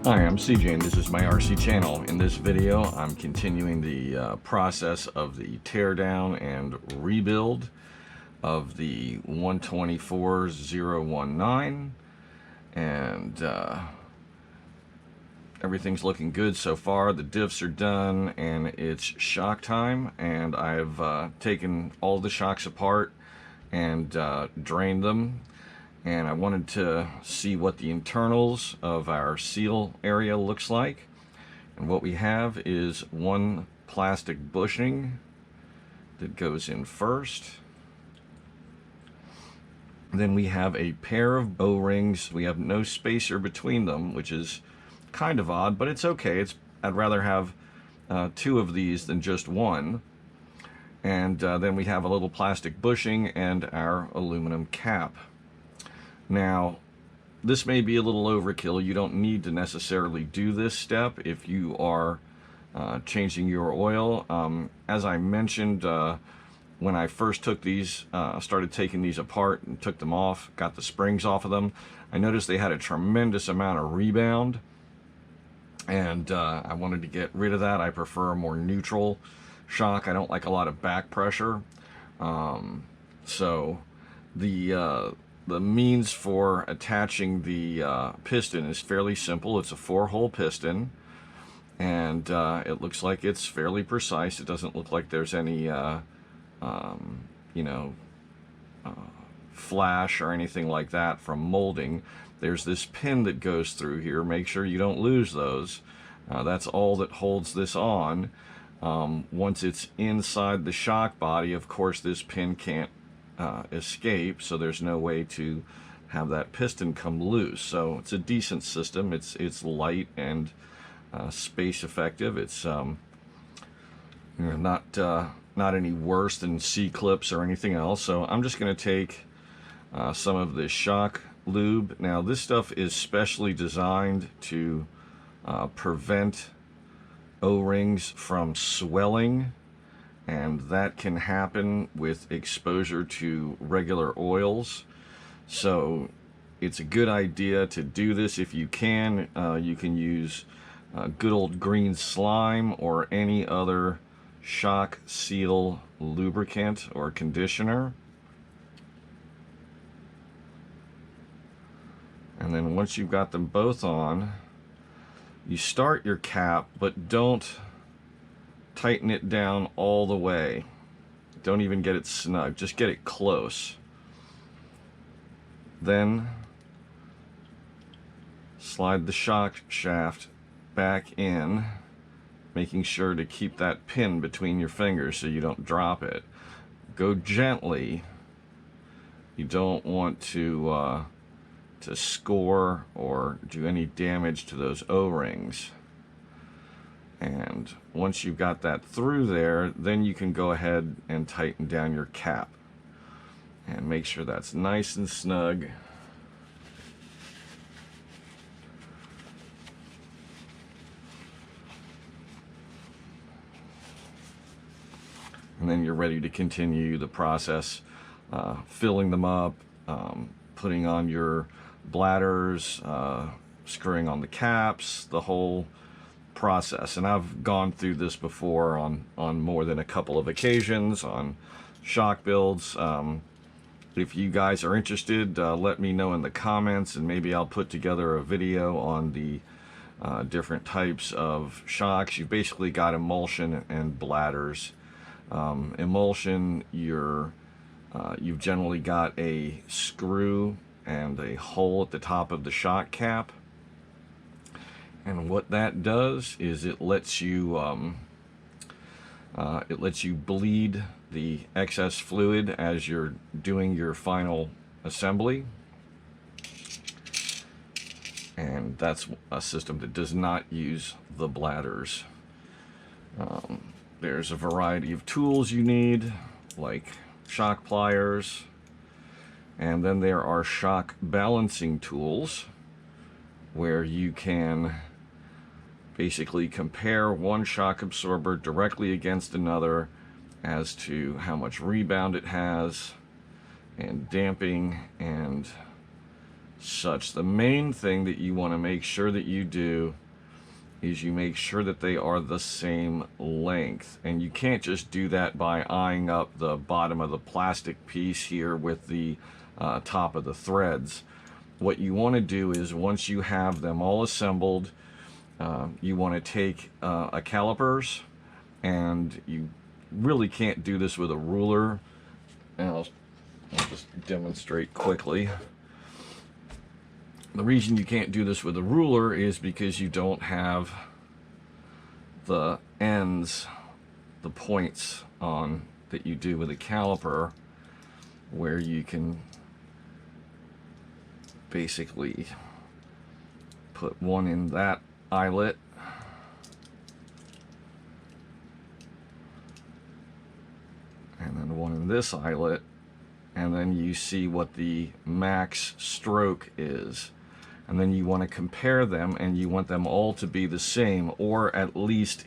Hi, I'm CJ and this is my RC channel. In this video, I'm continuing the process of the teardown and rebuild of the 124-019, and everything's looking good so far. The diffs are done and it's shock time, and I've taken all the shocks apart and drained them. And I wanted to see what the internals of our seal area looks like. And what we have is one plastic bushing that goes in first. Then we have a pair of O-rings. We have no spacer between them, which is kind of odd, but it's okay. I'd rather have two of these than just one. And then we have a little plastic bushing and our aluminum cap. Now, this may be a little overkill. You don't need to necessarily do this step if you are changing your oil. As I mentioned, when I first took these, started taking these apart and took them off, got the springs off of them, I noticed they had a tremendous amount of rebound, and I wanted to get rid of that. I prefer a more neutral shock. I don't like a lot of back pressure. So the means for attaching the piston is fairly simple. It's a 4-hole piston, and it looks like it's fairly precise. It doesn't look like there's any flash or anything like that from molding. There's this pin that goes through here. Make sure you don't lose those. That's all that holds this on. Once it's inside the shock body, of course, this pin can't escape, so there's no way to have that piston come loose. So it's a decent system. It's light and space effective. It's not any worse than C-clips or anything else. So I'm just going to take some of this shock lube. Now, this stuff is specially designed to prevent O-rings from swelling, and that can happen with exposure to regular oils. So it's a good idea to do this if you can. You can use good old green slime or any other shock seal lubricant or conditioner. And then once you've got them both on, you start your cap, but don't tighten it down all the way. Don't even get it snug, just get it close. Then slide the shock shaft back in, making sure to keep that pin between your fingers so you don't drop it. Go gently. You don't want to score or do any damage to those O-rings. And once you've got that through there, then you can go ahead and tighten down your cap and make sure that's nice and snug. And then you're ready to continue the process, filling them up, putting on your bladders, screwing on the caps, the whole process. And I've gone through this before on more than a couple of occasions on shock builds. If you guys are interested, let me know in the comments, and maybe I'll put together a video on the different types of shocks. You've basically got emulsion and bladders. Emulsion, you've generally got a screw and a hole at the top of the shock cap. And what that does is it lets you bleed the excess fluid as you're doing your final assembly. And that's a system that does not use the bladders. There's a variety of tools you need, like shock pliers, and then there are shock balancing tools where you can basically compare one shock absorber directly against another as to how much rebound it has, and damping and such. The main thing that you want to make sure that you do is you make sure that they are the same length. And you can't just do that by eyeing up the bottom of the plastic piece here with the top of the threads. What you want to do is, once you have them all assembled, you want to take a calipers, and you really can't do this with a ruler. And I'll just demonstrate quickly. The reason you can't do this with a ruler is because you don't have the ends, the points on that you do with a caliper, where you can basically put one in that eyelet and then one in this eyelet, and then you see what the max stroke is. And then you want to compare them, and you want them all to be the same, or at least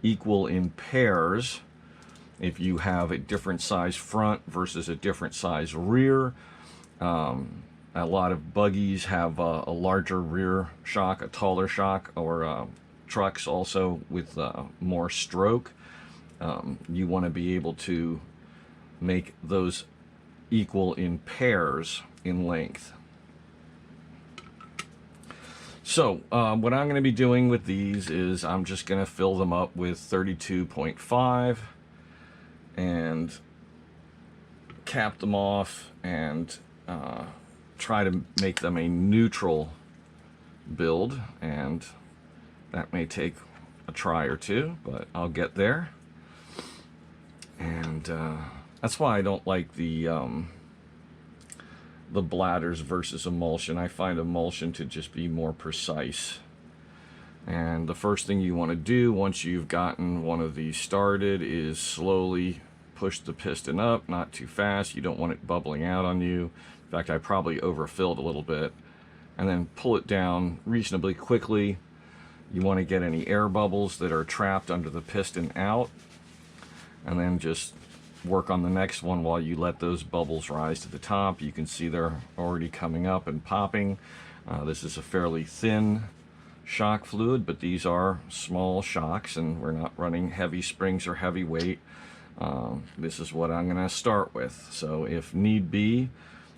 equal in pairs. If you have a different size front versus a different size rear, a lot of buggies have a larger rear shock, a taller shock, or trucks also with more stroke. You want to be able to make those equal in pairs in length. So what I'm going to be doing with these is I'm just going to fill them up with 32.5 and cap them off and try to make them a neutral build, and that may take a try or two, but I'll get there. And that's why I don't like the bladders versus emulsion. I find emulsion to just be more precise. And the first thing you want to do once you've gotten one of these started is slowly push the piston up, not too fast. You don't want it bubbling out on you. In fact, I probably overfilled a little bit. And then pull it down reasonably quickly. You want to get any air bubbles that are trapped under the piston out, and then just work on the next one while you let those bubbles rise to the top. You can see they're already coming up and popping. This is a fairly thin shock fluid, but these are small shocks, and we're not running heavy springs or heavy weight. This is what I'm going to start with. So if need be,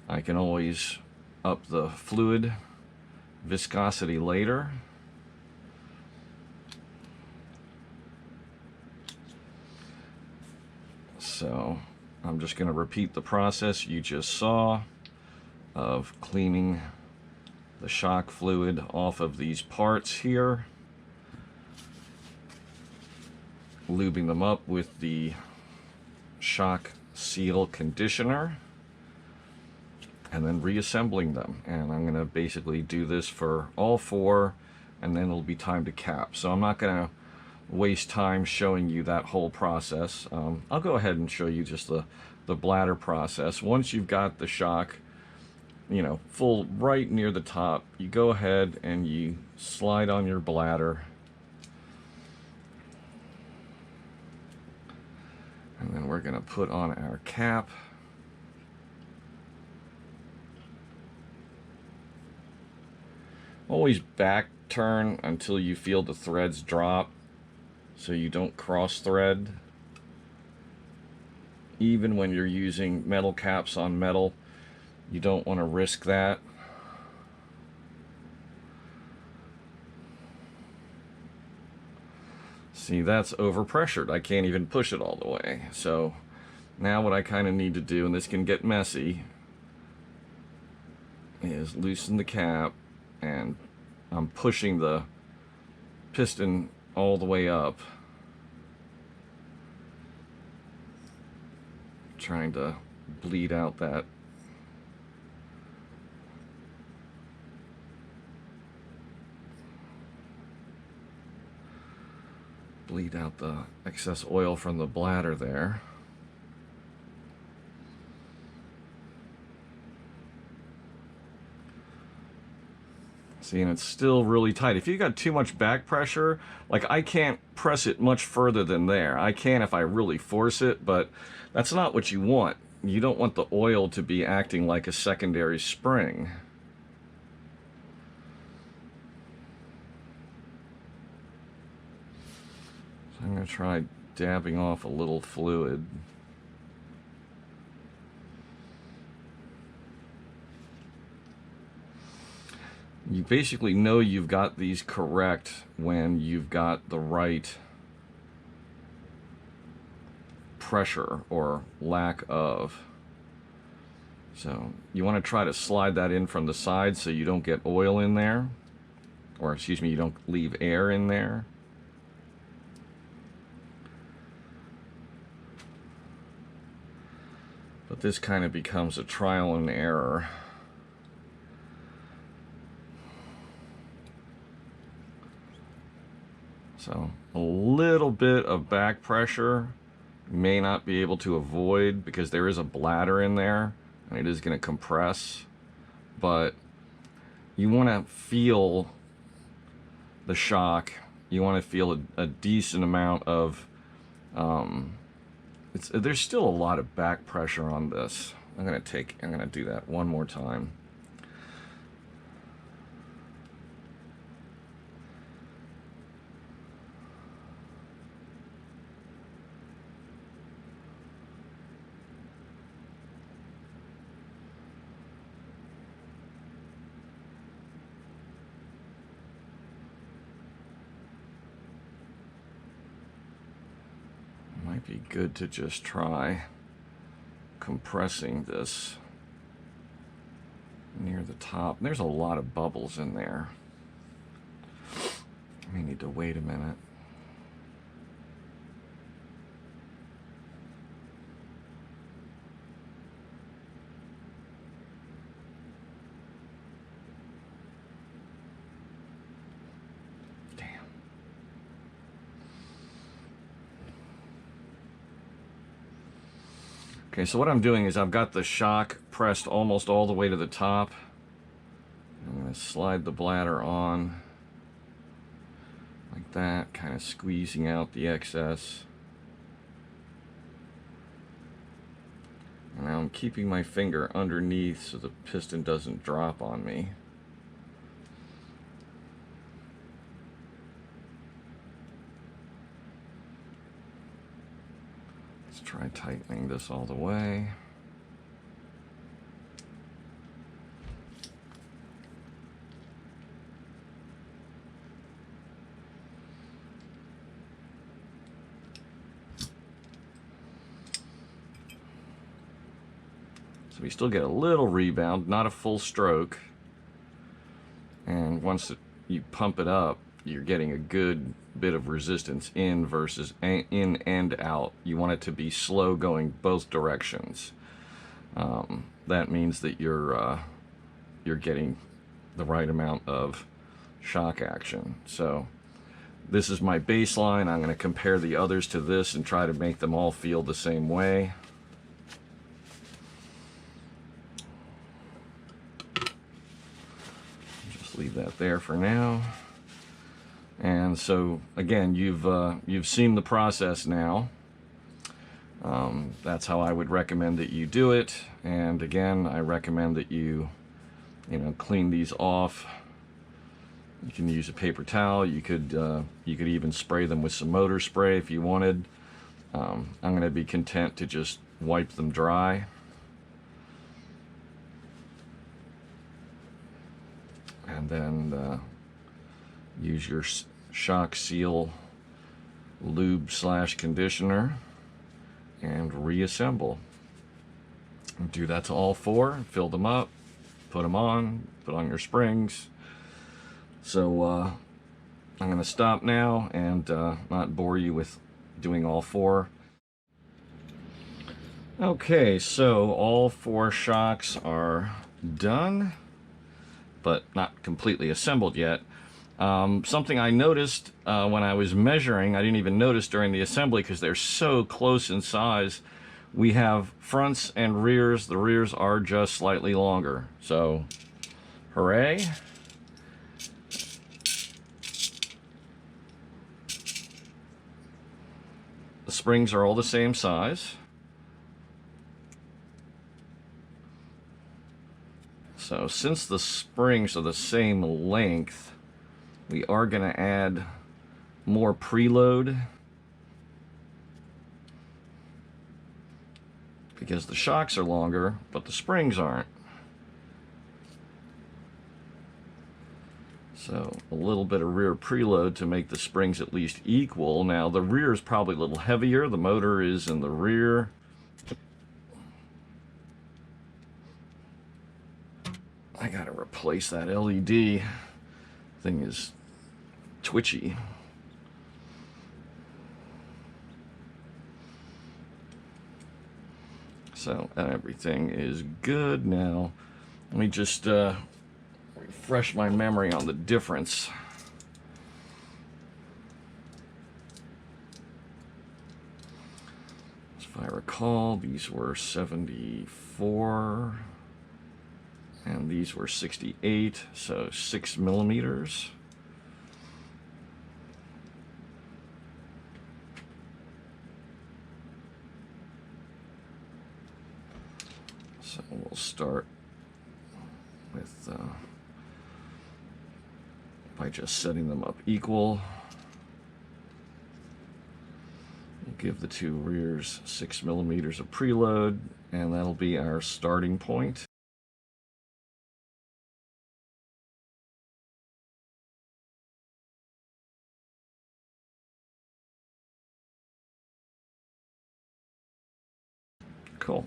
I can always up the fluid viscosity later. So I'm just going to repeat the process you just saw of cleaning the shock fluid off of these parts here, lubing them up with the shock seal conditioner, and then reassembling them. And I'm going to basically do this for all four, and then it'll be time to cap. So I'm not going to waste time showing you that whole process. I'll go ahead and show you just the bladder process. Once you've got the shock, you know, full right near the top, you go ahead and you slide on your bladder, and then we're going to put on our cap. Always back turn until you feel the threads drop, so you don't cross thread. Even when you're using metal caps on metal, you don't want to risk that. See, that's overpressured. I can't even push it all the way. So now what I kind of need to do, and this can get messy, is loosen the cap, and I'm pushing the piston all the way up, trying to bleed out that the excess oil from the bladder there. See, and it's still really tight. If you got too much back pressure, like I can't press it much further than there. I can if I really force it, but that's not what you want. You don't want the oil to be acting like a secondary spring. I'm going to try dabbing off a little fluid. You basically know you've got these correct when you've got the right pressure or lack of. So you want to try to slide that in from the side so you don't get oil in there, or excuse me, you don't leave air in there. But this kind of becomes a trial and error. So a little bit of back pressure may not be able to avoid because there is a bladder in there and it is going to compress, but you want to feel the shock. You want to feel a decent amount of there's still a lot of back pressure on this. I'm going to do that one more time. Might be good to just try compressing this near the top. There's a lot of bubbles in there. I may need to wait a minute. Okay, so what I'm doing is I've got the shock pressed almost all the way to the top. I'm going to slide the bladder on like that, kind of squeezing out the excess. And now I'm keeping my finger underneath so the piston doesn't drop on me. Try tightening this all the way. So we still get a little rebound, not a full stroke. And once you pump it up, you're getting a good bit of resistance in versus in and out. You want it to be slow going both directions. That means that you're getting the right amount of shock action. So this is my baseline. I'm going to compare the others to this and try to make them all feel the same way. Just leave that there for now. And so again, you've seen the process now. That's how I would recommend that you do it. And again, I recommend that you clean these off. You can use a paper towel. You could even spray them with some motor spray if you wanted. I'm going to be content to just wipe them dry. And then use your shock seal lube / conditioner and reassemble. Do that to all four, fill them up, put them on, put on your springs. So I'm going to stop now and not bore you with doing all four. Okay, so all four shocks are done, but not completely assembled yet. Something I noticed when I was measuring, I didn't even notice during the assembly because they're so close in size. We have fronts and rears. The rears are just slightly longer. So, hooray. The springs are all the same size. So since the springs are the same length, we are going to add more preload because the shocks are longer, but the springs aren't. So a little bit of rear preload to make the springs at least equal. Now the rear is probably a little heavier. The motor is in the rear. I gotta replace that LED. Thing is twitchy. So everything is good now. Let me just refresh my memory on the difference. If I recall, these were 74 and these were 68, so 6 millimeters. So we'll start with by just setting them up equal. We'll give the two rears 6 millimeters of preload, and that'll be our starting point. Cool.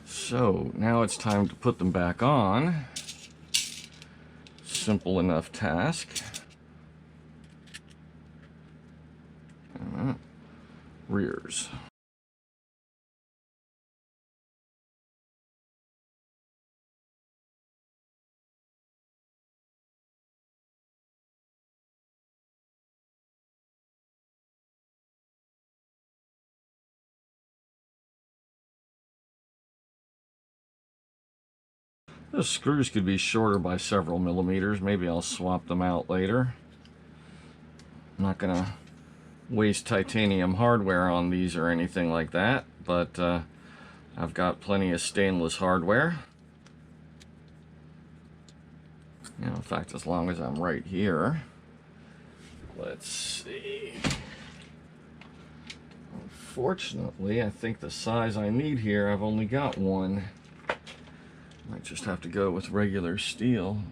So now it's time to put them back on. Simple enough task. Rears. The screws could be shorter by several millimeters. Maybe I'll swap them out later. I'm not gonna waste titanium hardware on these or anything like that, but I've got plenty of stainless hardware. You know, in fact, as long as I'm right here. Let's see. Unfortunately, I think the size I need here, I've only got one. Might just have to go with regular steel.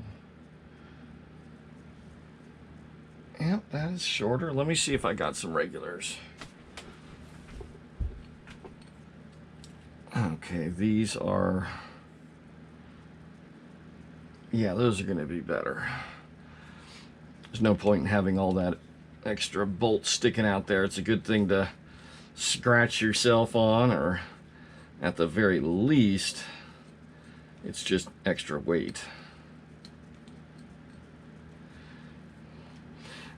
Yep, that is shorter. Let me see if I got some regulars. Okay, these are... yeah, those are going to be better. There's no point in having all that extra bolt sticking out there. It's a good thing to scratch yourself on, or at the very least, it's just extra weight.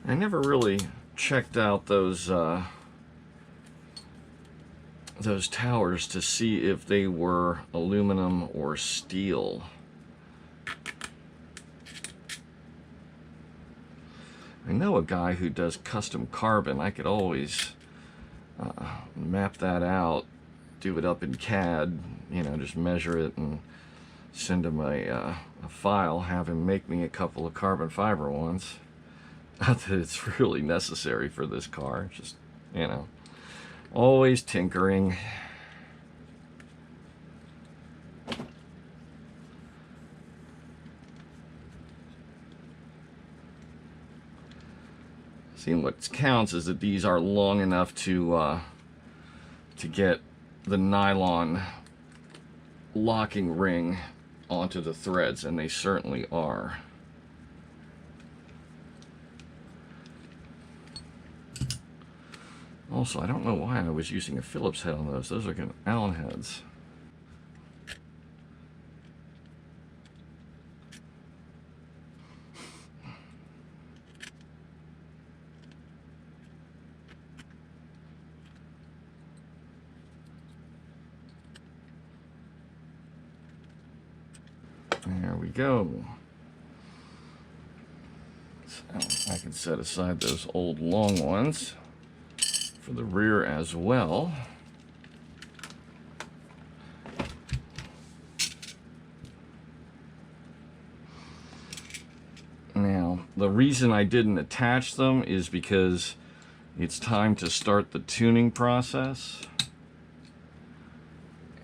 I never really checked out those towers to see if they were aluminum or steel. I know a guy who does custom carbon. I could always map that out, do it up in CAD, you know, just measure it and send him a file, have him make me a couple of carbon fiber ones. Not that it's really necessary for this car, just, you know, always tinkering. See, what counts is that these are long enough to get the nylon locking ring onto the threads, and they certainly are. Also, I don't know why I was using a Phillips head on those. Those are kind of Allen heads. There we go. So I can set aside those old long ones for the rear as well. Now, the reason I didn't attach them is because it's time to start the tuning process.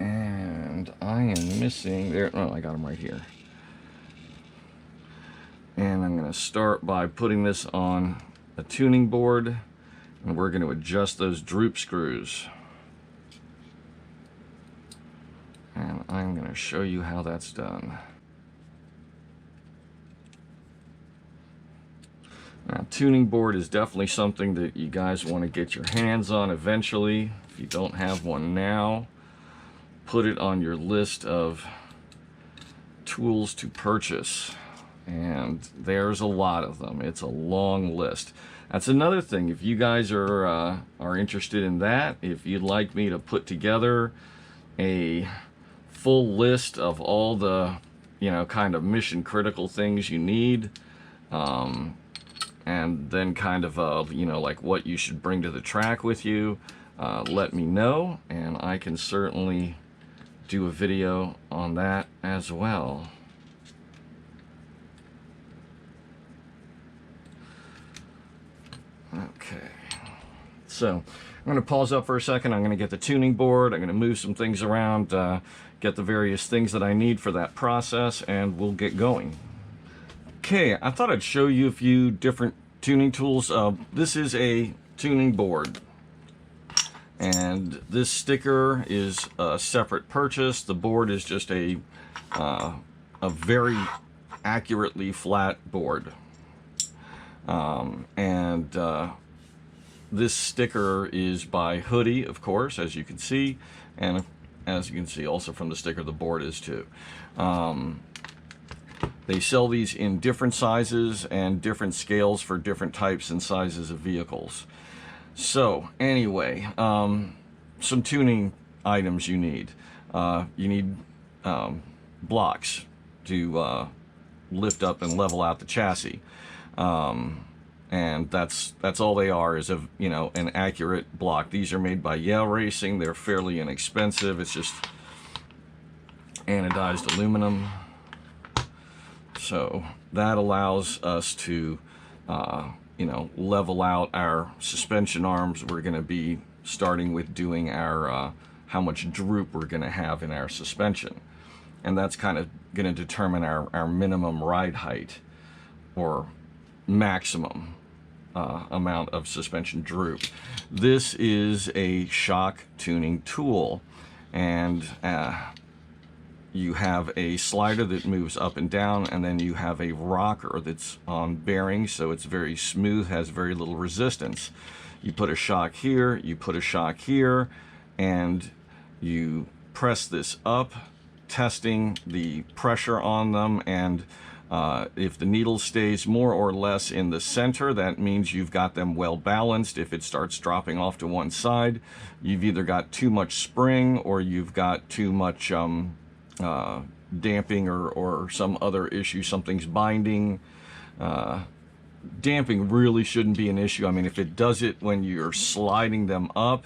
And I am missing there. Oh, I got them right here. And I'm going to start by putting this on a tuning board, and we're going to adjust those droop screws. And I'm going to show you how that's done. Now, tuning board is definitely something that you guys want to get your hands on eventually. If you don't have one now, put it on your list of tools to purchase. And there's a lot of them. It's a long list. That's another thing. If you guys are interested in that, if you'd like me to put together a full list of all the, you know, kind of mission critical things you need, and then kind of, you know, like what you should bring to the track with you, let me know, and I can certainly do a video on that as well. Okay, so I'm going to pause up for a second. I'm going to get the tuning board. I'm going to move some things around, get the various things that I need for that process, and we'll get going. Okay, I thought I'd show you a few different tuning tools. This is a tuning board, and this sticker is a separate purchase. The board is just a very accurately flat board. This sticker is by Hoodie, of course, as you can see, and as you can see also from the sticker, the board is too. They sell these in different sizes and different scales for different types and sizes of vehicles. So anyway, some tuning items you need. You need blocks to lift up and level out the chassis. And that's all they are, is you know, an accurate block. These are made by Yale Racing. They're fairly inexpensive. It's just anodized aluminum. So that allows us to, you know, level out our suspension arms. We're going to be starting with doing our how much droop we're going to have in our suspension, and that's kind of going to determine our minimum ride height or maximum amount of suspension droop. This is a shock tuning tool, and you have a slider that moves up and down, and then you have a rocker that's on bearings, so it's very smooth, has very little resistance. You put a shock here, you put a shock here, and you press this up, testing the pressure on them, and if the needle stays more or less in the center, that means you've got them well balanced. If it starts dropping off to one side, you've either got too much spring or you've got too much damping or some other issue, something's binding. Damping really shouldn't be an issue. I mean, if it does it when you're sliding them up,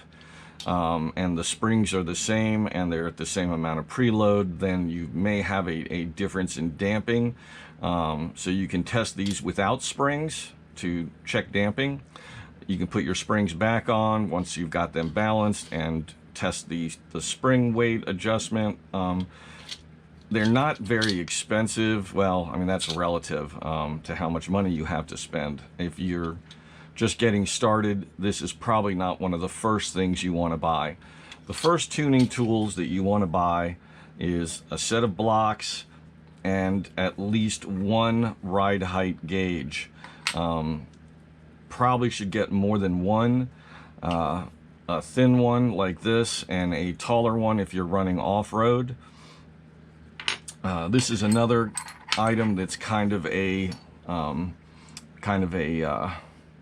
and the springs are the same and they're at the same amount of preload, then you may have a difference in damping. So you can test these without springs to check damping. You can put your springs back on once you've got them balanced and test the spring weight adjustment. They're not very expensive. Well, I mean, that's relative to how much money you have to spend. If you're just getting started, this is probably not one of the first things you want to buy. The first tuning tools that you want to buy is a set of blocks and at least one ride height gauge. Probably should get more than one. A thin one like this and a taller one if you're running off-road. This is another item that's kind of a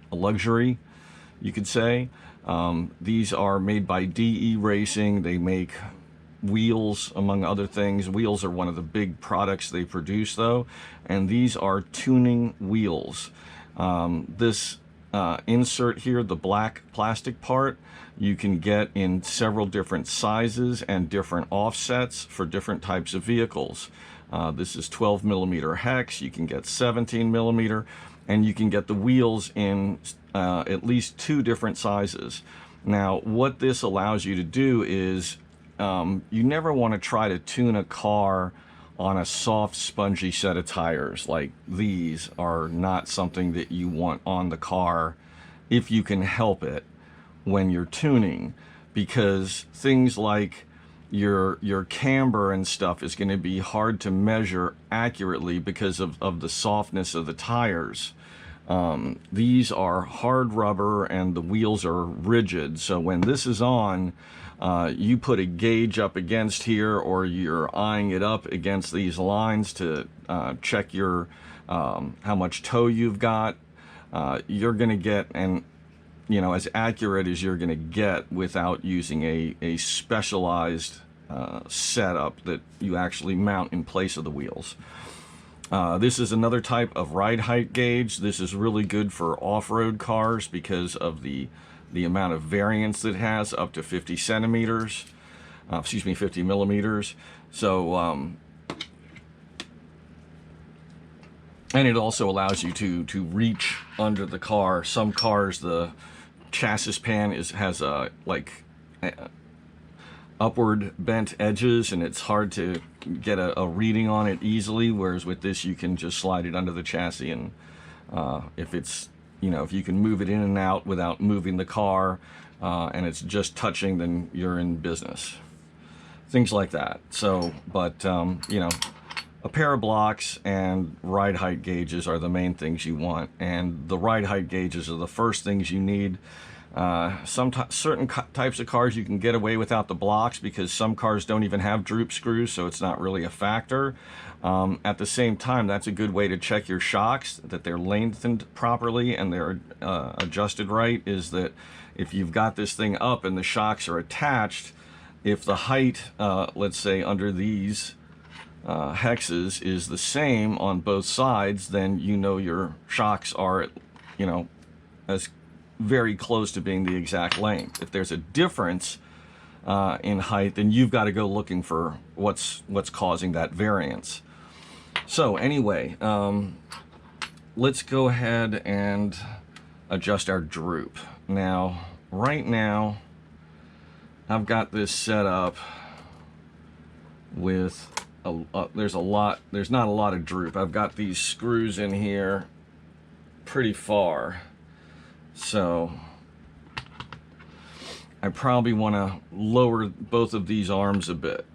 luxury, you could say. These are made by DE Racing. They make wheels, among other things. Wheels are one of the big products they produce, though, and these are tuning wheels. This insert here, the black plastic part, you can get in several different sizes and different offsets for different types of vehicles. This is 12mm hex. You can get 17mm, and you can get the wheels in at least 2 different sizes. Now, what this allows you to do is you never want to try to tune a car on a soft, spongy set of tires. Like these are not something that you want on the car if you can help it when you're tuning, because things like your camber and stuff is going to be hard to measure accurately because of the softness of the tires. These are hard rubber and the wheels are rigid, so when this is on, you put a gauge up against here, or you're eyeing it up against these lines to check your how much toe you've got. You're going to get as accurate as you're going to get without using a specialized setup that you actually mount in place of the wheels. This is another type of ride height gauge. This is really good for off-road cars because of the amount of variance it has, up to 50 centimeters, 50 millimeters. So, and it also allows you to reach under the car. Some cars, the chassis pan has upward bent edges, and it's hard to get a reading on it easily, whereas with this you can just slide it under the chassis, and if it's, if you can move it in and out without moving the car, and it's just touching, then you're in business. Things like that. So, but a pair of blocks and ride height gauges are the main things you want, and the ride height gauges are the first things you need. Certain types of cars you can get away without the blocks, because some cars don't even have droop screws, so it's not really a factor. At the same time, that's a good way to check your shocks, that they're lengthened properly and they're adjusted right, is that if you've got this thing up and the shocks are attached, if the height, let's say under these hexes, is the same on both sides, then your shocks are, as very close to being the exact length. If there's a difference in height, then you've got to go looking for what's causing that variance. So anyway, let's go ahead and adjust our droop. Now, right now, I've got this set up with there's not a lot of droop. I've got these screws in here pretty far, so I probably want to lower both of these arms a bit.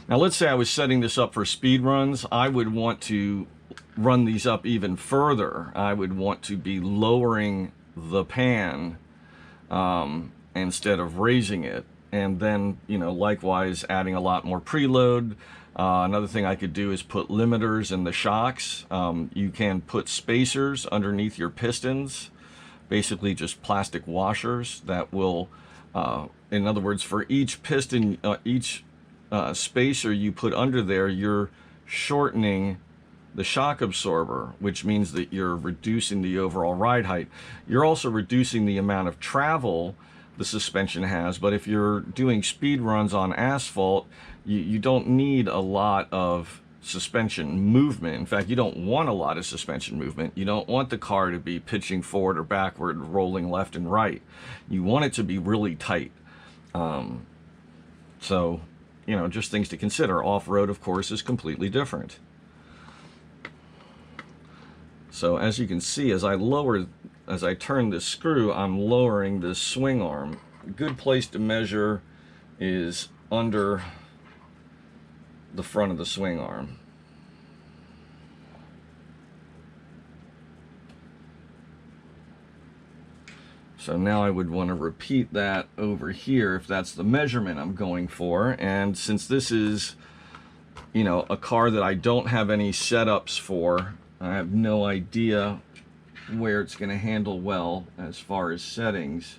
Now let's say I was setting this up for speed runs. I would want to run these up even further. I would want to be lowering the pan instead of raising it, and then likewise adding a lot more preload. Another thing I could do is put limiters in the shocks. You can put spacers underneath your pistons, basically just plastic washers that will, in other words, for each piston, each spacer you put under there, you're shortening the shock absorber, which means that you're reducing the overall ride height. You're also reducing the amount of travel the suspension has, but if you're doing speed runs on asphalt, you don't need a lot of suspension movement. In fact, you don't want a lot of suspension movement. You don't want the car to be pitching forward or backward, rolling left and right. You want it to be really tight. So, just things to consider. Off-road, of course, is completely different. So as you can see, as I turn this screw, I'm lowering this swing arm. A good place to measure is under the front of the swing arm. So now I would want to repeat that over here if that's the measurement I'm going for. And since this is, a car that I don't have any setups for, I have no idea where it's going to handle well as far as settings.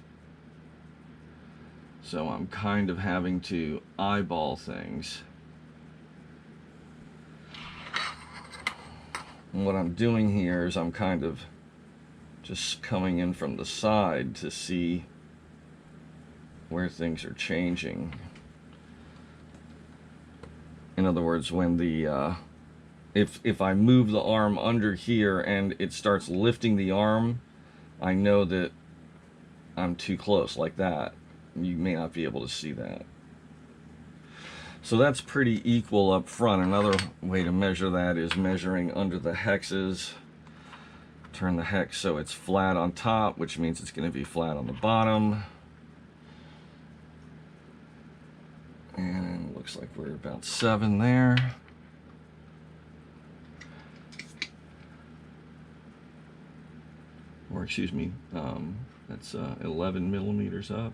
So I'm kind of having to eyeball things. And what I'm doing here is I'm kind of just coming in from the side to see where things are changing. In other words, when the if I move the arm under here and it starts lifting the arm, I know that I'm too close, like that. You may not be able to see that. So that's pretty equal up front. Another way to measure that is measuring under the hexes. Turn the hex so it's flat on top, which means it's going to be flat on the bottom. And it looks like we're about 7 there. Or excuse me, that's 11 millimeters up.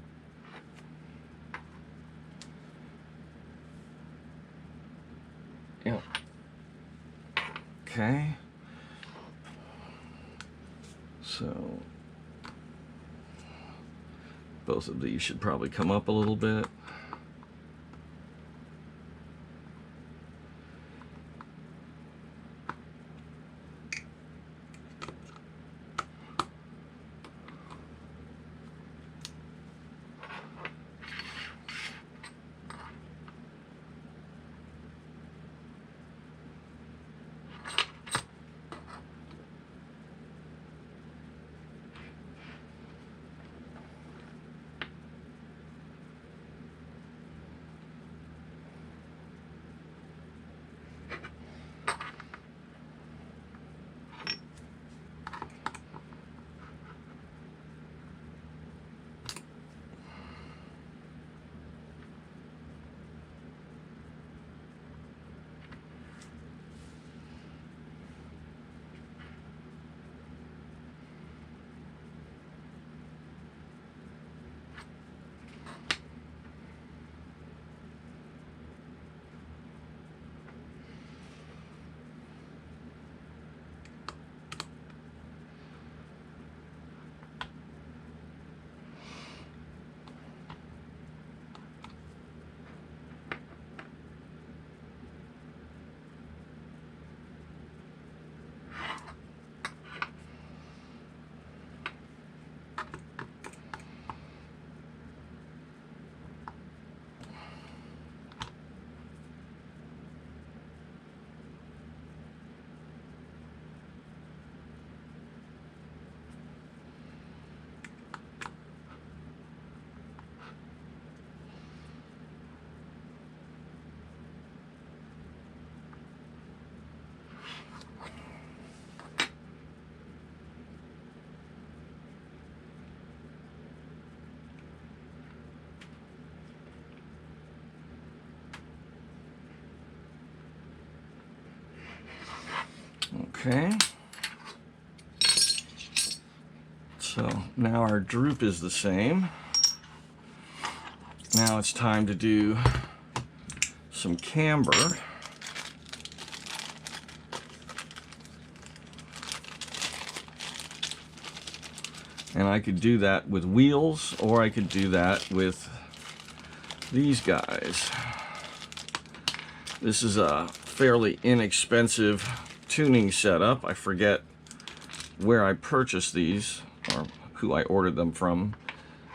Yep. Okay. So both of these should probably come up a little bit. Okay. So now our droop is the same. Now it's time to do some camber. And I could do that with wheels, or I could do that with these guys. This is a fairly inexpensive tuning setup. I forget where I purchased these or who I ordered them from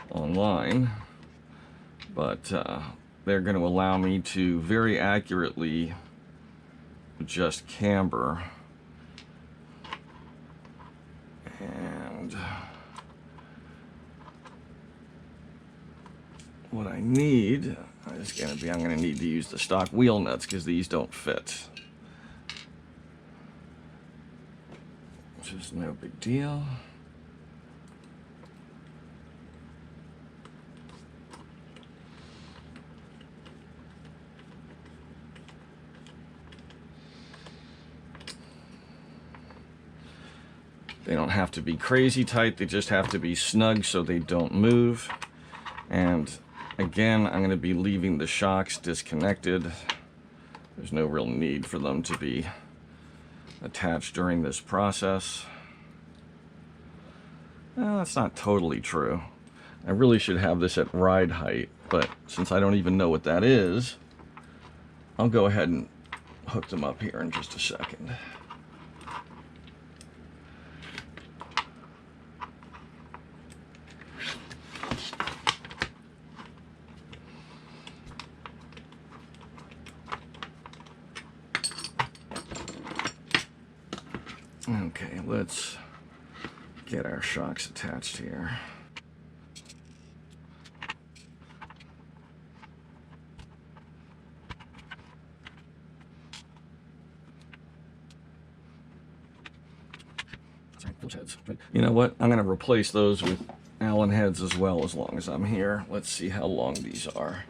online, but they're going to allow me to very accurately adjust camber. And what I need is going to be, I'm going to need to use the stock wheel nuts because these don't fit. Which is no big deal. They don't have to be crazy tight, they just have to be snug so they don't move. And again, I'm going to be leaving the shocks disconnected. There's no real need for them to be attached during this process. Well, that's not totally true. I really should have this at ride height, but since I don't even know what that is, I'll go ahead and hook them up here in just a second. Okay, let's get our shocks attached here. You know what? I'm going to replace those with Allen heads as well as long as I'm here. Let's see how long these are.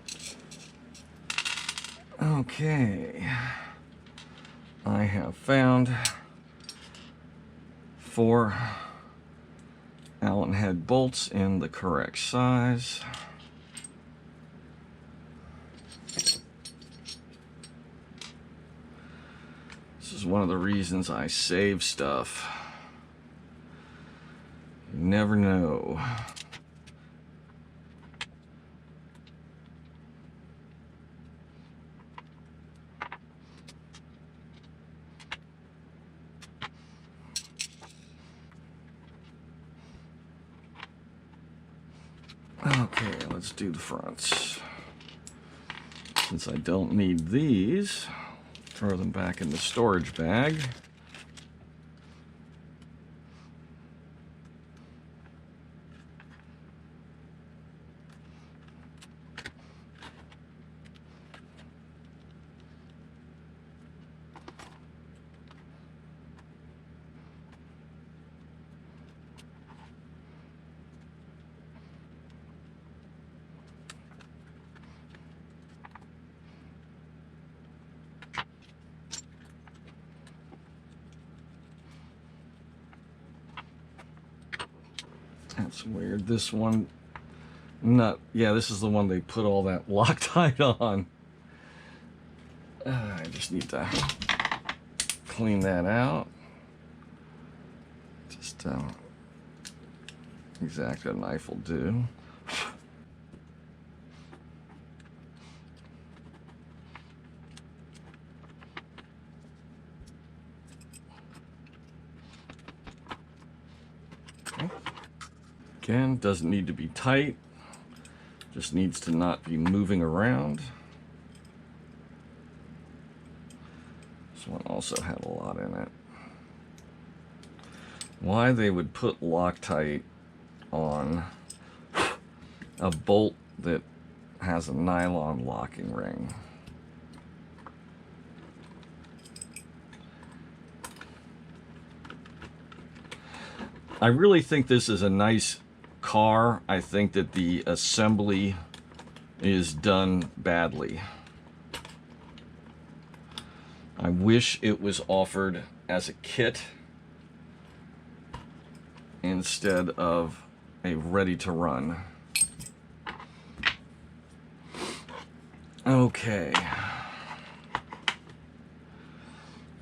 Okay. I have found 4 Allen head bolts in the correct size. This is one of the reasons I save stuff. You never know. Okay, let's do the fronts. Since I don't need these, throw them back in the storage bag. That's weird. This one, yeah, this is the one they put all that Loctite on. I just need to clean that out. Just exactly a knife will do. Again, doesn't need to be tight, just needs to not be moving around. This one also had a lot in it. Why they would put Loctite on a bolt that has a nylon locking ring? I really think this is a nice car. I think that the assembly is done badly. I wish it was offered as a kit instead of a ready to run. Okay.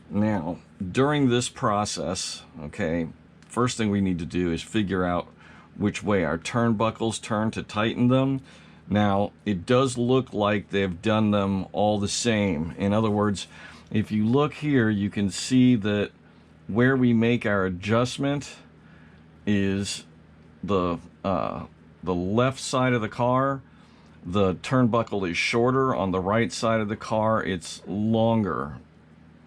Now, during this process, okay, first thing we need to do is figure out which way our turnbuckles turn to tighten them. Now, it does look like they've done them all the same. In other words, if you look here, you can see that where we make our adjustment is the left side of the car. The turnbuckle is shorter. On the right side of the car, it's longer.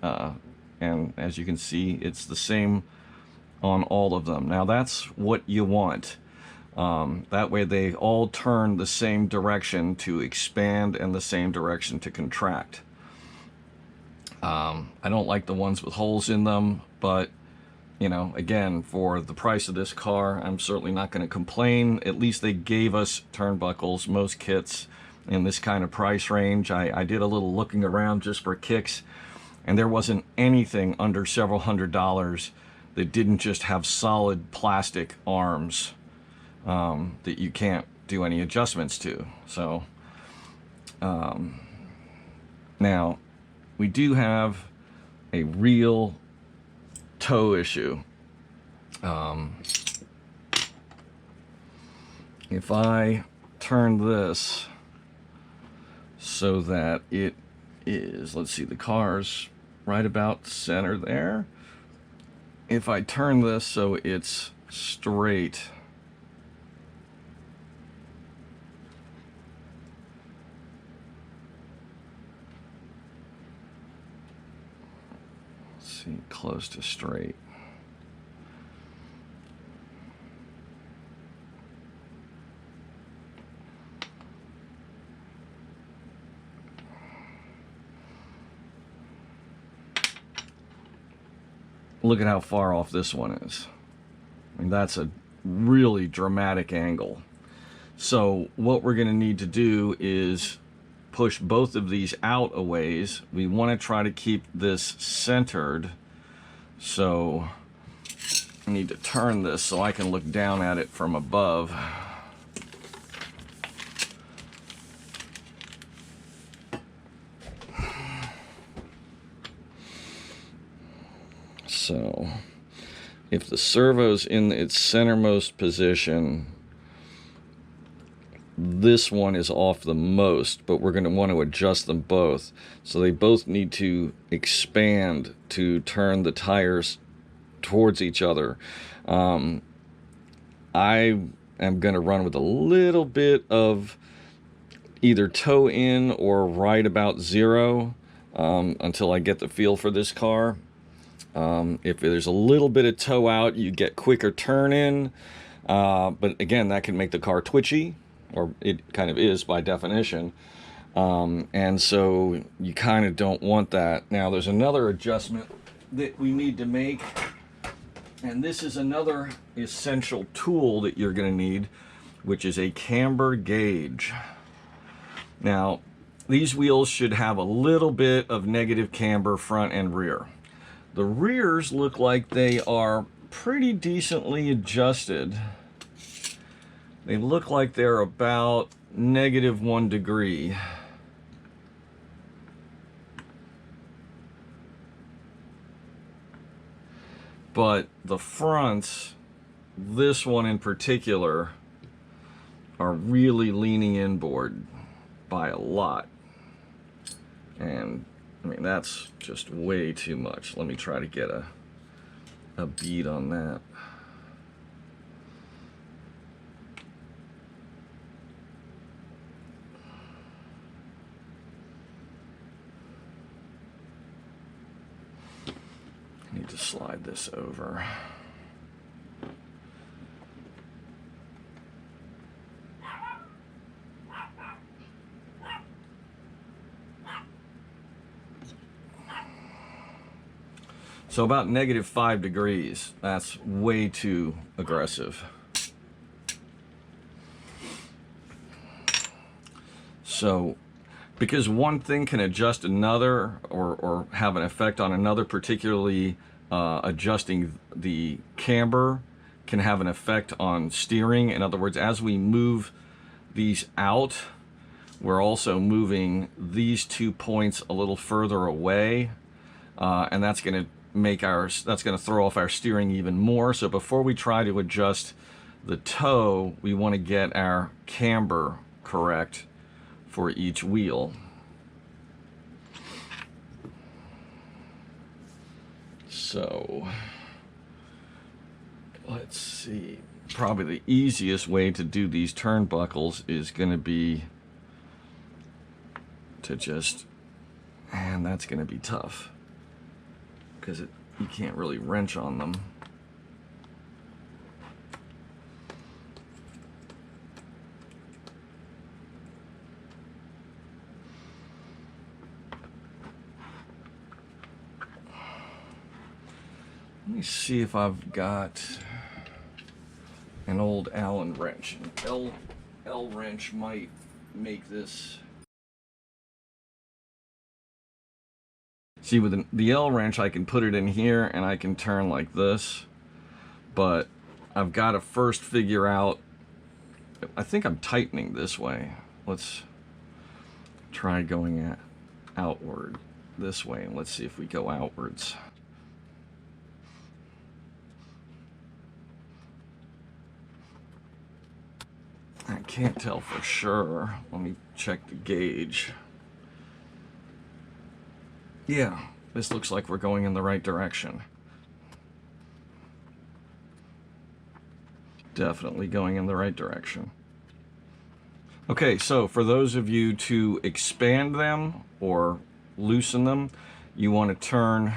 And as you can see, it's the same on all of them. Now that's what you want. That way they all turn the same direction to expand and the same direction to contract. I don't like the ones with holes in them, but you know, again, for the price of this car, I'm certainly not going to complain. At least they gave us turnbuckles, most kits in this kind of price range. I did a little looking around just for kicks, and there wasn't anything under several $100s that didn't just have solid plastic arms that you can't do any adjustments to. So now we do have a real toe issue. If I turn this so that it is, let's see, the car's right about center there. If I turn this so it's straight, let's see, close to straight. Look at how far off this one is. And that's a really dramatic angle. So what we're going to need to do is push both of these out a ways. We want to try to keep this centered. So I need to turn this so I can look down at it from above. So if the servo's in its centermost position, this one is off the most, but we're going to want to adjust them both. So they both need to expand to turn the tires towards each other. I am going to run with a little bit of either toe in or right about zero until I get the feel for this car. If there's a little bit of toe out, you get quicker turn in, but again, that can make the car twitchy, or it kind of is by definition, and so you kind of don't want that. Now there's another adjustment that we need to make, and this is another essential tool that you're going to need, which is a camber gauge. Now these wheels should have a little bit of negative camber front and rear. The rears look like they are pretty decently adjusted. They look like they're about -1 degree. But the fronts, this one in particular, are really leaning inboard by a lot. And I mean, that's just way too much. Let me try to get a bead on that. I need to slide this over. So about -5 degrees, that's way too aggressive. So, because one thing can adjust another or have an effect on another, particularly adjusting the camber can have an effect on steering. In other words, as we move these out, we're also moving these 2 points a little further away, and that's going to throw off our steering even more. So before we try to adjust the toe, we want to get our camber correct for each wheel. So let's see, probably the easiest way to do these turnbuckles is going to be to just, and that's going to be tough because you can't really wrench on them. Let me see if I've got an old Allen wrench. An L wrench might make this. See, with the L wrench, I can put it in here and I can turn like this, but I've got to first figure out, I think I'm tightening this way. Let's try going outward this way, and let's see if we go outwards. I can't tell for sure. Let me check the gauge. Yeah, this looks like we're going in the right direction. Definitely going in the right direction. Okay, so for those of you to expand them or loosen them, you want to turn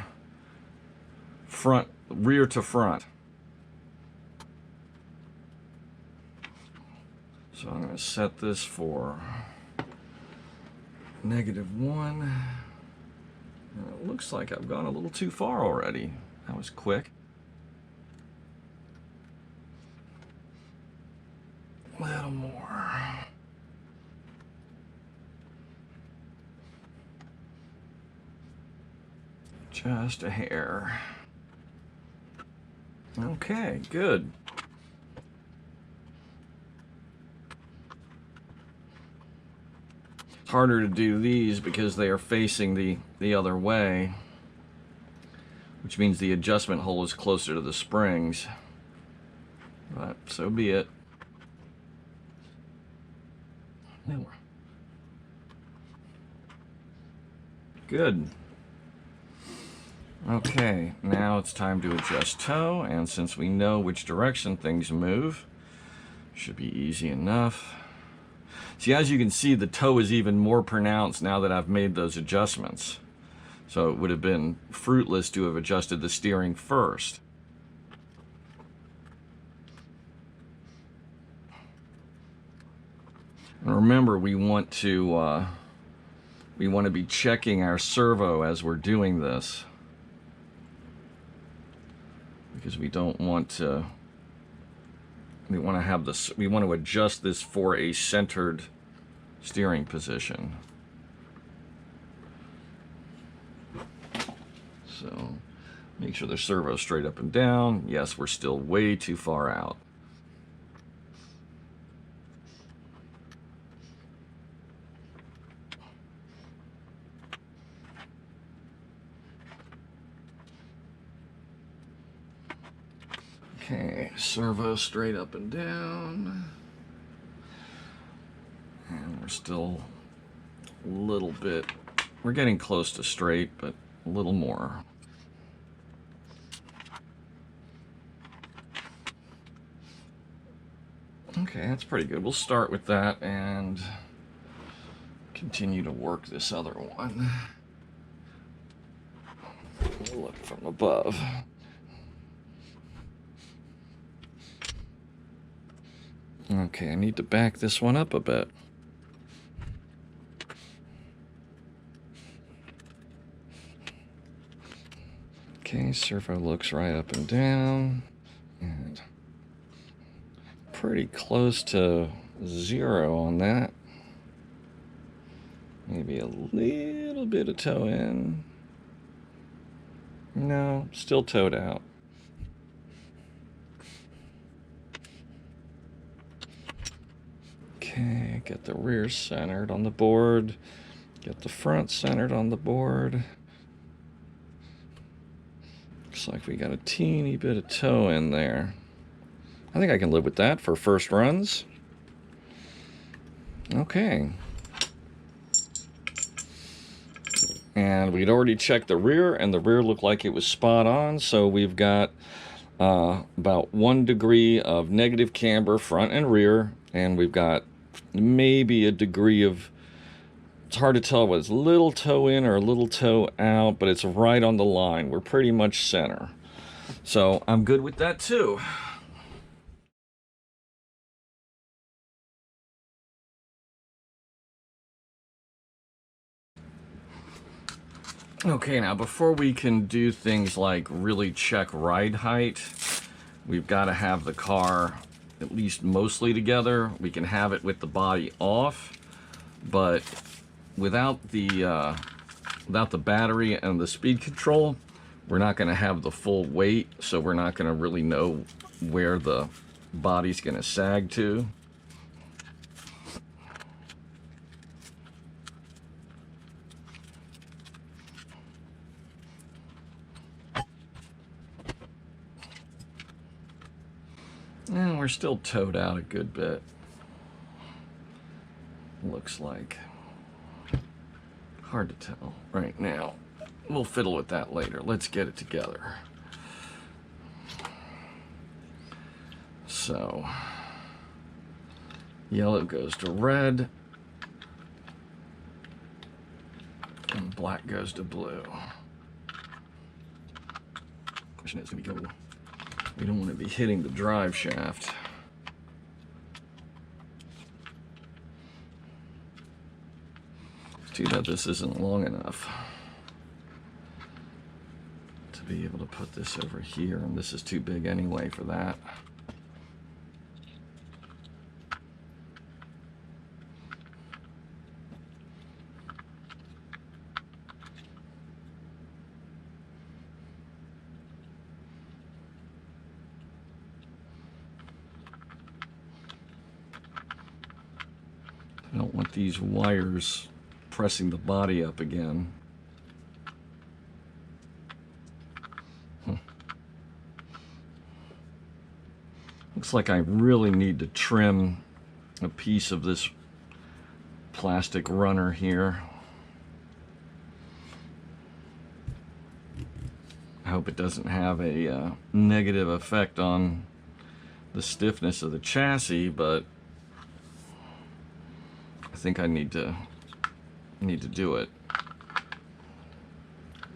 rear to front. So I'm going to set this for -1. And it looks like I've gone a little too far already. That was quick. little more. Just a hair. Okay, good. It's harder to do these because they are facing the other way, which means the adjustment hole is closer to the springs. But so be it. Good. Okay, now it's time to adjust toe, and since we know which direction things move, should be easy enough. See, as you can see, the toe is even more pronounced now that I've made those adjustments. So it would have been fruitless to have adjusted the steering first. And remember, we want to be checking our servo as we're doing this, because we don't want to. We want to have this. We want to adjust this for a centered steering position. So make sure the servo's straight up and down. Yes, we're still way too far out. Okay, servo straight up and down. And we're still a little bit, we're getting close to straight, but a little more. Okay, that's pretty good. We'll start with that and continue to work this other one. We'll look from above. Okay, I need to back this one up a bit. Okay, servo looks right up and down, and pretty close to 0 on that. Maybe a little bit of toe in. No, still toed out. Okay, get the rear centered on the board. Get the front centered on the board. Looks like we got a teeny bit of toe in there. I think I can live with that for first runs. Okay. And we'd already checked the rear, and the rear looked like it was spot on, so we've got about 1 degree of negative camber front and rear, and we've got maybe a degree of, it's hard to tell whether it's a little toe in or a little toe out, but it's right on the line. We're pretty much center. So I'm good with that too. Okay, now before we can do things like really check ride height, we've got to have the car at least mostly together. We can have it with the body off, but without the battery and the speed control, we're not going to have the full weight, so we're not going to really know where the body's going to sag to. And we're still towed out a good bit, looks like. Hard to tell right now. We'll fiddle with that later. Let's get it together. So, yellow goes to red, and black goes to blue. Question is, we don't want to be hitting the drive shaft. It's too bad this isn't long enough to be able to put this over here, and this is too big anyway for that. I don't want these wires pressing the body up again. Looks like I really need to trim a piece of this plastic runner here. I hope it doesn't have a negative effect on the stiffness of the chassis, but I think I need to do it.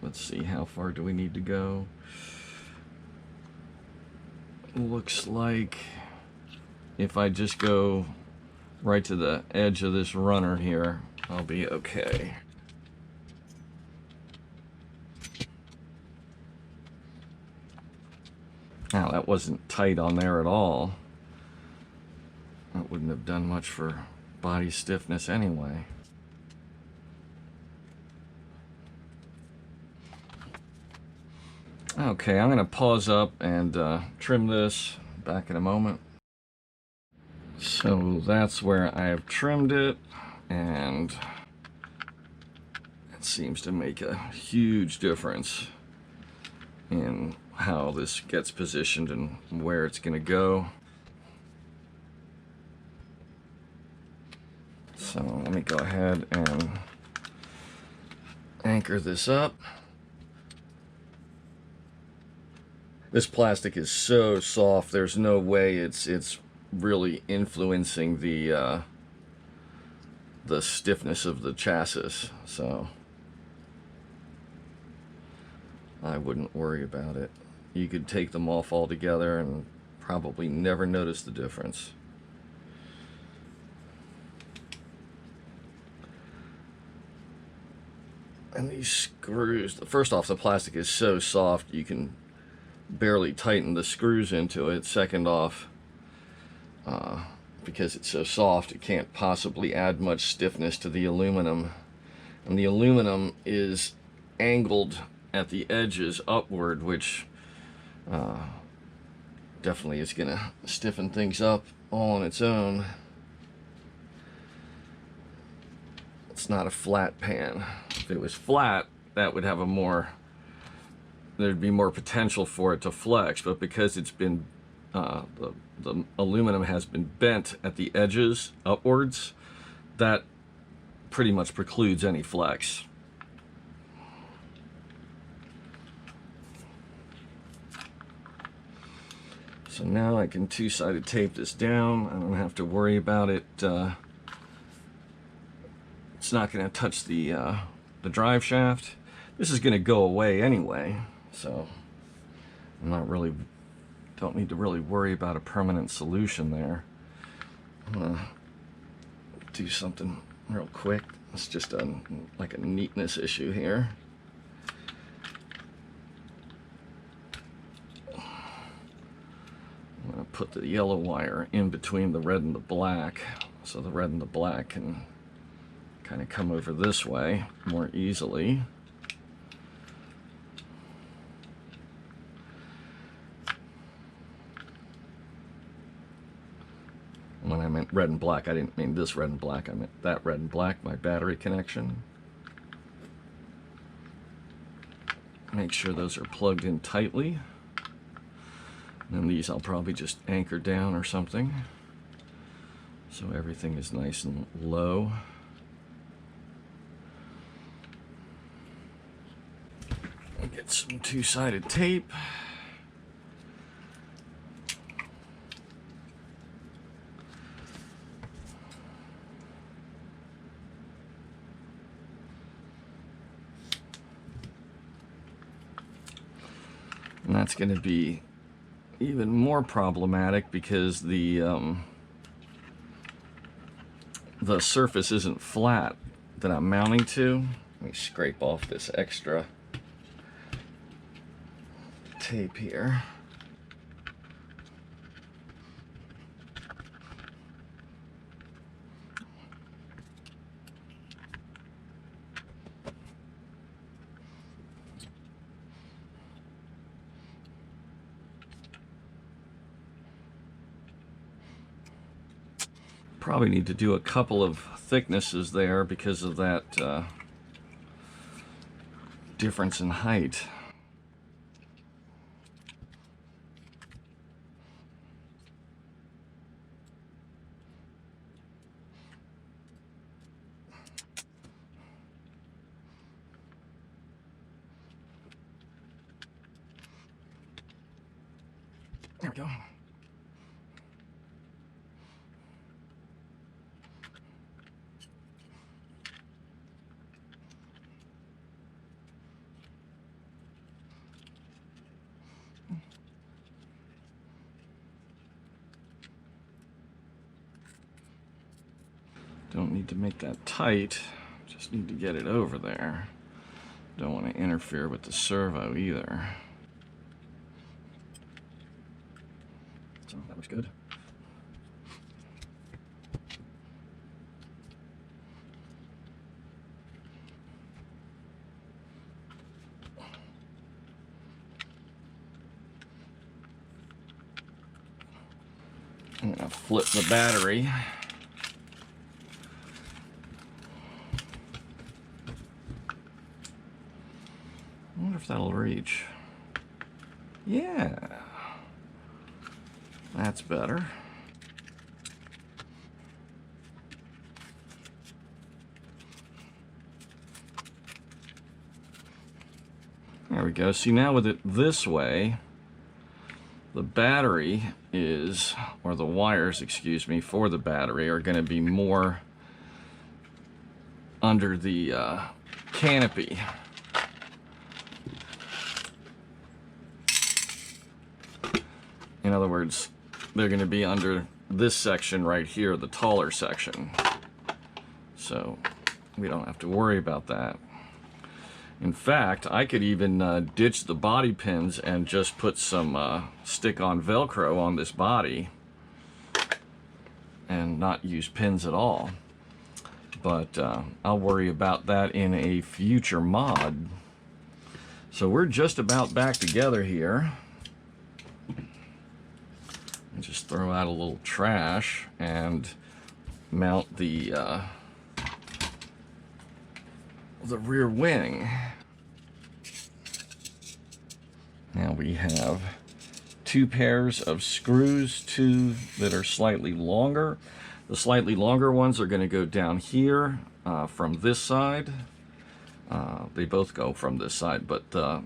Let's see, how far do we need to go? Looks like if I just go right to the edge of this runner here, I'll be okay. Now, that wasn't tight on there at all. That wouldn't have done much for body stiffness anyway. Okay, I'm going to pause up and trim this. Back in a moment. So that's where I have trimmed it, and it seems to make a huge difference in how this gets positioned and where it's going to go. So let me go ahead and anchor this up. This plastic is so soft, there's no way it's really influencing the stiffness of the chassis, so I wouldn't worry about it. You could take them off altogether and probably never notice the difference. And these screws, first off, the plastic is so soft you can barely tighten the screws into it. Second off, because it's so soft, it can't possibly add much stiffness to the aluminum. And the aluminum is angled at the edges upward, which definitely is going to stiffen things up all on its own. It's not a flat pan. If it was flat, that would have there'd be more potential for it to flex, but because it's been the aluminum has been bent at the edges upwards, that pretty much precludes any flex. So now I can two-sided tape this down. I don't have to worry about it. It's not going to touch the drive shaft. This is going to go away anyway, so I'm not really, don't need to really worry about a permanent solution there. I'm gonna do something real quick. It's just like a neatness issue here. I'm gonna put the yellow wire in between the red and the black, so the red and the black can kind of come over this way more easily. When I meant red and black, I didn't mean this red and black, I meant that red and black, my battery connection. Make sure those are plugged in tightly. And then these I'll probably just anchor down or something, so everything is nice and low. I'll get some two-sided tape. And that's going to be even more problematic because the surface isn't flat that I'm mounting to. Let me scrape off this extra tape here. Probably need to do a couple of thicknesses there because of that difference in height. There we go. Don't need to make that tight, just need to get it over there. Don't want to interfere with the servo either. So that looks good. I'm going to flip the battery. I wonder if that'll reach. Yeah, that's better. There we go. See, now with it this way, the battery is, or the wires, excuse me, for the battery are going to be more under the canopy. In other words, they're going to be under this section right here, the taller section. So we don't have to worry about that. In fact, I could even ditch the body pins and just put some stick-on Velcro on this body and not use pins at all. But I'll worry about that in a future mod. So we're just about back together here. Just throw out a little trash and mount the rear wing. Now we have two pairs of screws, two that are slightly longer. The slightly longer ones are going to go down here from this side. They both go from this side, but the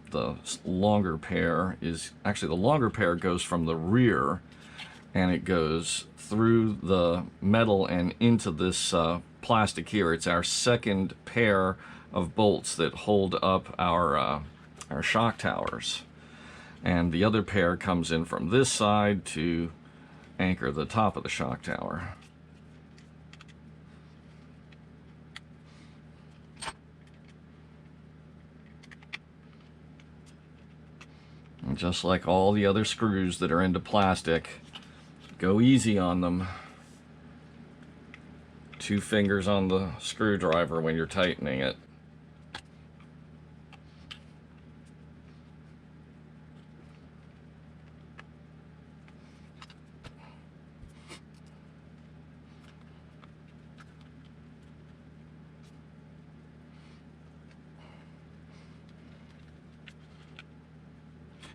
longer pair is actually, the longer pair goes from the rear, and it goes through the metal and into this plastic here. It's our second pair of bolts that hold up our shock towers. And the other pair comes in from this side to anchor the top of the shock tower. And just like all the other screws that are into plastic, go easy on them. 2 fingers on the screwdriver when you're tightening it.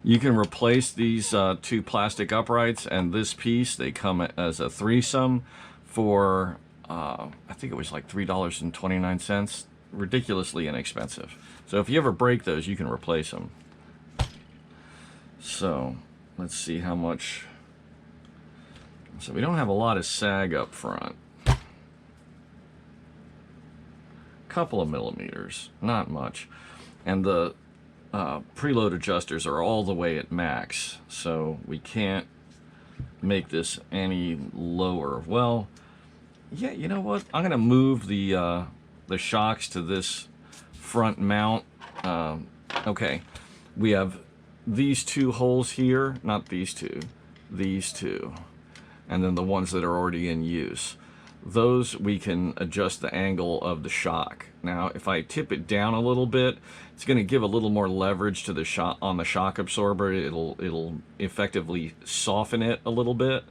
You can replace these 2 plastic uprights and this piece. They come as a threesome for, I think it was like $3.29. Ridiculously inexpensive. So if you ever break those, you can replace them. So let's see how much. So we don't have a lot of sag up front. Couple of millimeters, not much. And the preload adjusters are all the way at max, so we can't make this any lower. Well, yeah, you know what? I'm gonna move the shocks to this front mount. Okay, we have these 2 holes here, not these 2, these 2, and then the ones that are already in use. Those we can adjust the angle of the shock. Now, if I tip it down a little bit, it's going to give a little more leverage to the shock on the shock absorber. It'll effectively soften it a little bit.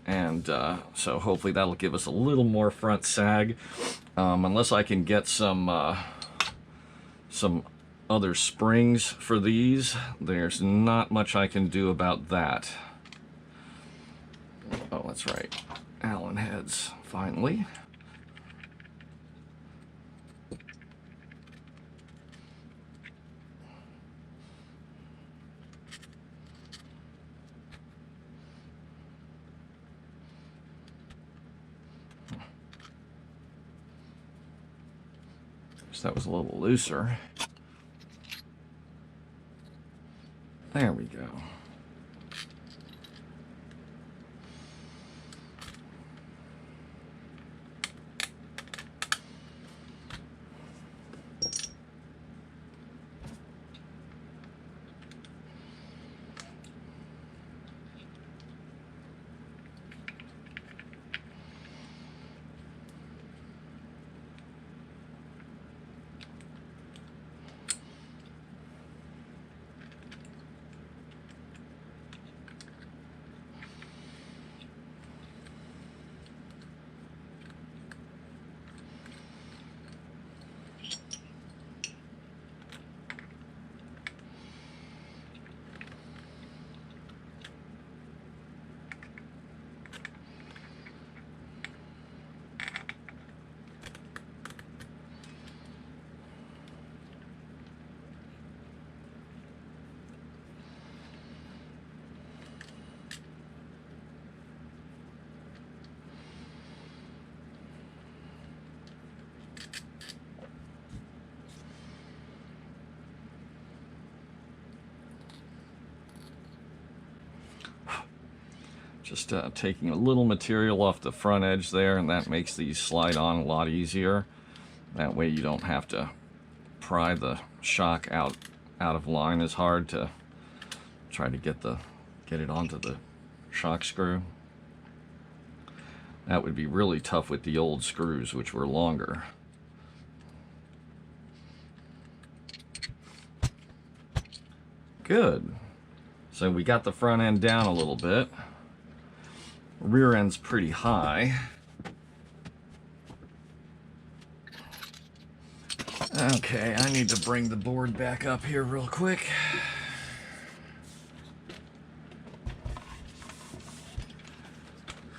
and so hopefully that'll give us a little more front sag, unless I can get some other springs for these. There's not much I can do about that. Oh, that's right, Allen heads finally. That was a little looser. There we go. Just taking a little material off the front edge there, and that makes these slide on a lot easier. That way you don't have to pry the shock out of line as hard to try to get it onto the shock screw. That would be really tough with the old screws, which were longer. Good. So we got the front end down a little bit. Rear end's pretty high. Okay, I need to bring the board back up here real quick.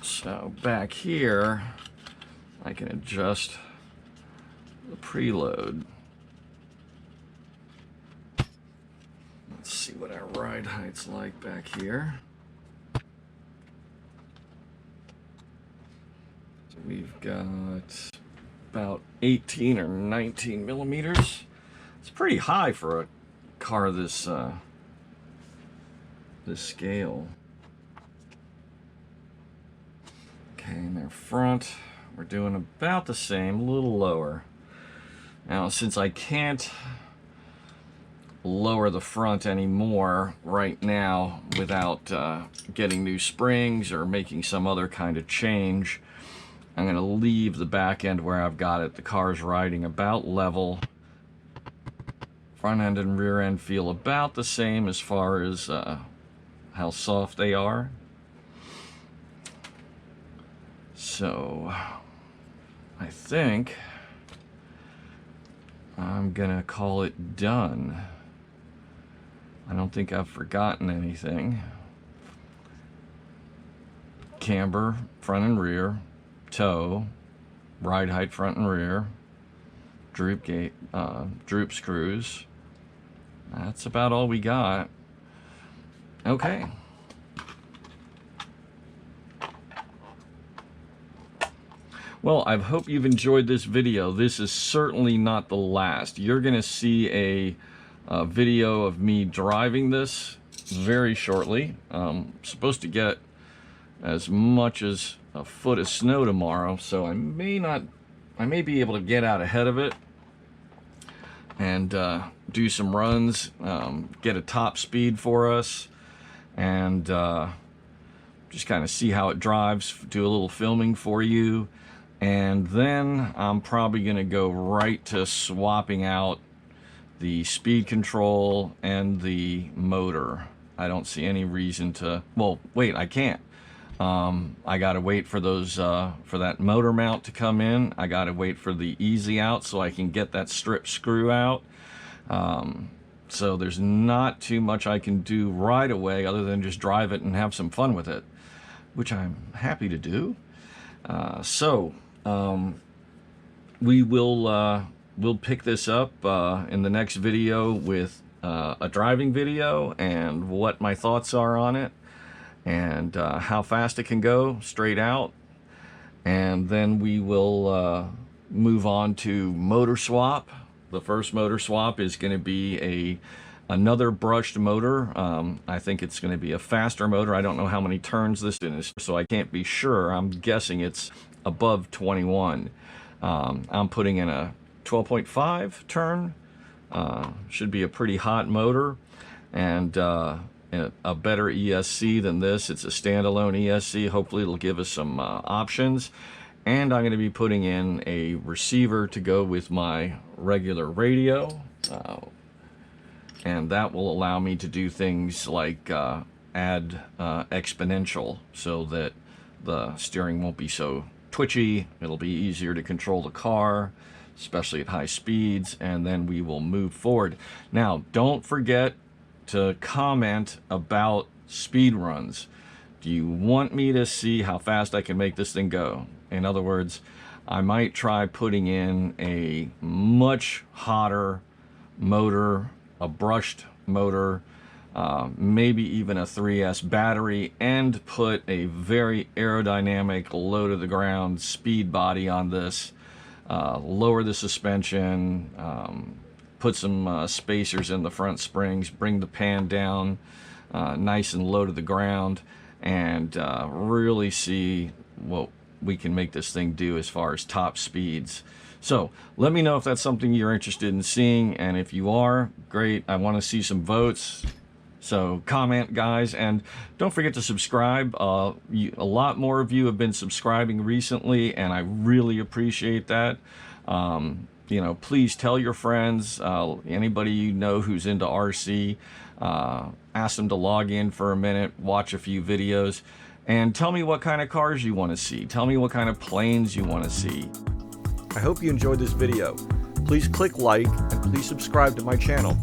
So back here, I can adjust the preload. Let's see what our ride height's like back here. We've got about 18 or 19 millimeters. It's pretty high for a car this scale. Okay, and their front, we're doing about the same, a little lower. Now, since I can't lower the front anymore right now without getting new springs or making some other kind of change, I'm going to leave the back end where I've got it. The car's riding about level. Front end and rear end feel about the same as far as how soft they are. So I think I'm going to call it done. I don't think I've forgotten anything. Camber, front and rear. Toe, ride height front and rear, droop gate, droop screws. That's about all we got. Okay. Well, I hope you've enjoyed this video. This is certainly not the last. You're going to see a video of me driving this very shortly. Supposed to get as much as a foot of snow tomorrow, so I may be able to get out ahead of it and do some runs, get a top speed for us, and just kind of see how it drives, do a little filming for you, and then I'm probably going to go right to swapping out the speed control and the motor. I don't see any reason to, well, wait, I can't. I gotta wait for those for that motor mount to come in. I gotta wait for the easy out so I can get that strip screw out. So there's not too much I can do right away other than just drive it and have some fun with it, which I'm happy to do. We'll pick this up in the next video with a driving video and what my thoughts are on it, and how fast it can go straight out. And then we will move on to motor swap. The first motor swap is going to be another brushed motor. I think it's going to be a faster motor. I don't know how many turns this is, so I can't be sure. I'm guessing it's above 21. I'm putting in a 12.5 turn. Should be a pretty hot motor, and a better ESC than this. It's a standalone ESC. Hopefully it'll give us some options. And I'm going to be putting in a receiver to go with my regular radio, and that will allow me to do things like add exponential, so that the steering won't be so twitchy. It'll be easier to control the car, especially at high speeds, and then we will move forward. Now, don't forget to comment about speed runs. Do you want me to see how fast I can make this thing go? In other words, I might try putting in a much hotter motor, a brushed motor, maybe even a 3S battery, and put a very aerodynamic, low to the ground speed body on this. Lower the suspension, put some spacers in the front springs, bring the pan down nice and low to the ground, and really see what we can make this thing do as far as top speeds. So let me know if that's something you're interested in seeing, and if you are, great. I want to see some votes. So comment, guys, and don't forget to subscribe. A lot more of you have been subscribing recently, and I really appreciate that. You know, please tell your friends, anybody you know who's into RC, ask them to log in for a minute, watch a few videos, and tell me what kind of cars you want to see. Tell me what kind of planes you want to see. I hope you enjoyed this video. Please click like and please subscribe to my channel.